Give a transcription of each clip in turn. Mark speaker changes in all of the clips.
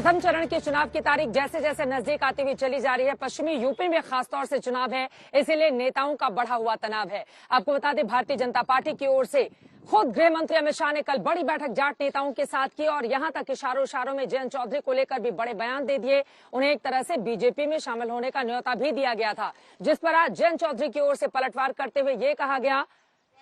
Speaker 1: प्रथम चरण के चुनाव की तारीख जैसे जैसे नजदीक आती हुई चली जा रही है। पश्चिमी यूपी में खासतौर से चुनाव है, इसीलिए नेताओं का बढ़ा हुआ तनाव है। आपको बता दें, भारतीय जनता पार्टी की ओर से खुद गृह मंत्री अमित शाह ने कल बड़ी बैठक जाट नेताओं के साथ की और यहां तक इशारों में जयंत चौधरी को लेकर भी बड़े बयान दे दिए। उन्हें एक तरह से बीजेपी में शामिल होने का न्योता भी दिया गया था, जिस पर आज जयंत चौधरी की ओर से पलटवार करते हुए ये कहा गया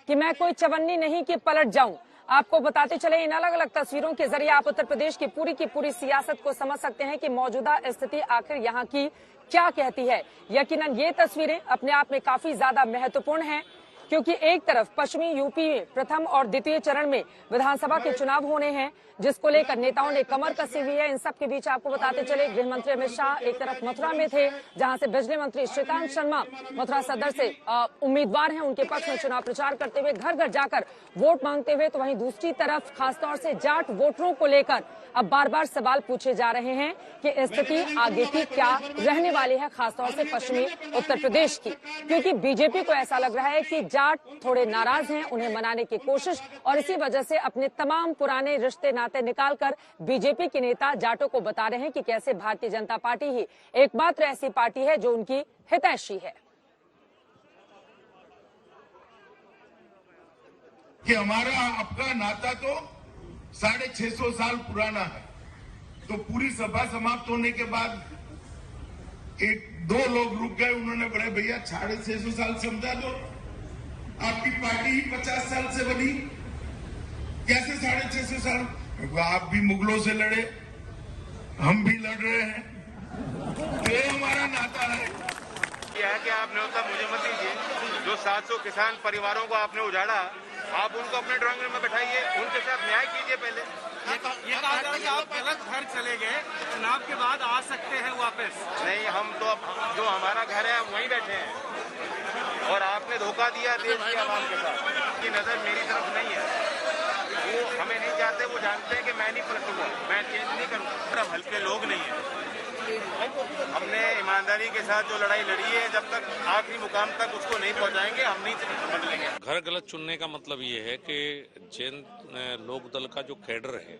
Speaker 1: कि मैं कोई चवन्नी नहीं कि पलट जाऊं। आपको बताते चले, इन अलग अलग तस्वीरों के जरिए आप उत्तर प्रदेश की पूरी सियासत को समझ सकते हैं कि मौजूदा स्थिति आखिर यहाँ की क्या कहती है। यकीनन ये तस्वीरें अपने आप में काफी ज्यादा महत्वपूर्ण हैं, क्योंकि एक तरफ पश्चिमी यूपी में प्रथम और द्वितीय चरण में विधानसभा के चुनाव होने हैं, जिसको लेकर नेताओं ने कमर कसी हुई है। इन सब के बीच आपको बताते चले, गृह मंत्री अमित शाह एक तरफ मथुरा में थे, जहां से बिजली मंत्री श्रीकांत शर्मा मथुरा सदर से उम्मीदवार हैं, उनके पक्ष में चुनाव प्रचार करते हुए घर घर जाकर वोट मांगते हुए। तो वहीं दूसरी तरफ खासतौर से जाट वोटरों को लेकर अब बार बार सवाल पूछे जा रहे हैं कि स्थिति आगे की क्या रहने वाली है, खासतौर से पश्चिमी उत्तर प्रदेश की, क्योंकि बीजेपी को ऐसा लग रहा है कि जाट थोड़े नाराज हैं, उन्हें मनाने की कोशिश, और इसी वजह से अपने तमाम पुराने रिश्ते नाते निकालकर बीजेपी के नेता जाटों को बता रहे हैं कि कैसे भारतीय जनता पार्टी ही एकमात्र ऐसी पार्टी है जो उनकी हितैषी है।
Speaker 2: कि हमारा आपका नाता तो 650 साल पुराना है। तो पूरी सभा समाप्त होने के बाद दो लोग रुक गए, उन्होंने बोले भैया 650 साल समझा दो, आपकी पार्टी ही 50 साल से बनी, कैसे 650 साल? आप भी मुगलों से लड़े, हम भी लड़ रहे हैं, ये हमारा नाता है।
Speaker 3: यह है कि आप न्योता मुझे मत दीजिए, जो 700 किसान परिवारों को आपने उजाड़ा, आप उनको अपने ड्राइंग रूम में बैठाइए, उनके साथ न्याय कीजिए। पहले
Speaker 4: ये कहा जा रहा है कि आप गलत घर चले गए, चुनाव के बाद आ सकते हैं वापस।
Speaker 3: नहीं, हम तो अब जो हमारा घर है हम वहीं बैठे हैं, और आपने धोखा दिया देश की आवाम के साथ। की नजर मेरी तरफ नहीं है, वो हमें नहीं चाहते, वो जानते हैं कि मैं नहीं पलटूंगा, मैं चेंज नहीं करूंगा। हम हल्के लोग नहीं है, हमने ईमानदारी के साथ जो लड़ाई लड़ी है, जब तक आखिरी मुकाम तक उसको नहीं पहुंचाएंगे, हम नहीं बदलेंगे।
Speaker 5: घर गलत चुनने का मतलब ये है कि जैन लोक दल का जो कैडर है,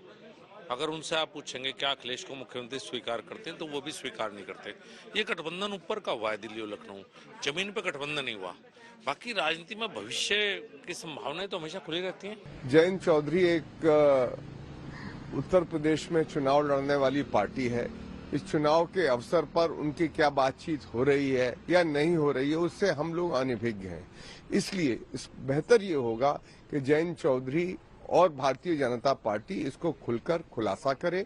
Speaker 5: अगर उनसे आप पूछेंगे क्या अखिलेश को मुख्यमंत्री स्वीकार करते हैं, तो वो भी स्वीकार नहीं करते। ये गठबंधन ऊपर का हुआ है, दिल्ली और लखनऊ, जमीन पे गठबंधन नहीं हुआ। बाकी राजनीति में भविष्य की संभावनाएं तो हमेशा खुली रहती हैं।
Speaker 6: जयंत चौधरी एक उत्तर प्रदेश में चुनाव लड़ने वाली पार्टी है। इस चुनाव के अवसर पर उनकी क्या बातचीत हो रही है या नहीं हो रही है, उससे हम लोग अनभिज्ञ हैं। इसलिए बेहतर ये होगा कि जयंत चौधरी और भारतीय जनता पार्टी इसको खुलकर खुलासा करे।